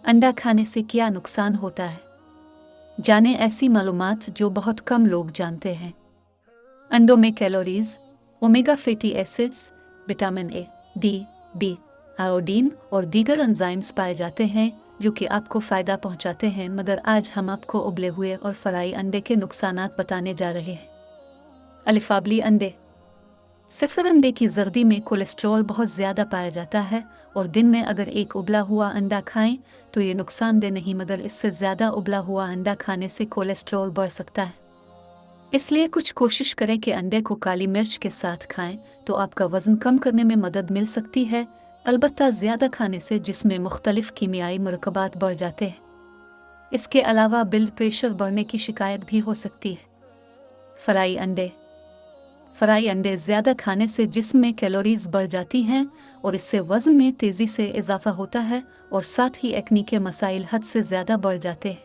अंडा खाने से क्या नुकसान होता है? जानें ऐसी मालूमात जो बहुत कम लोग जानते हैं। अंडों में calories, omega fatty acids, vitamin A, D, B, iodine और दीगर एंजाइम्स पाए जाते हैं जो कि आपको फ़ायदा पहुंचाते हैं। मगर आज हम आपको उबले हुए और फ्राई अंडे के नुकसानात बताने जा रहे हैं। अलिफाबली अंडे। सिफर अंडे की जर्दी में कोलेस्ट्रॉल बहुत ज़्यादा पाया जाता है और दिन में अगर एक उबला हुआ अंडा खाएं तो ये नुकसानदेह नहीं, मगर इससे ज़्यादा उबला हुआ अंडा खाने से कोलेस्ट्रॉल बढ़ सकता है। इसलिए कुछ कोशिश करें कि अंडे को काली मिर्च के साथ खाएं तो आपका वज़न कम करने में मदद मिल सकती है। अलबत्ता ज़्यादा खाने से जिस्म में मुख्तलिफ कीमियाई मरकबात बढ़ जाते हैं। इसके अलावा ब्लड प्रेशर बढ़ने की शिकायत भी हो सकती है। फ्राई अंडे। फ्राई अंडे ज़्यादा खाने से जिस्म में कैलोरीज बढ़ जाती हैं और इससे वज़न में तेज़ी से इजाफा होता है और साथ ही एक्नी के मसाइल हद से ज़्यादा बढ़ जाते हैं।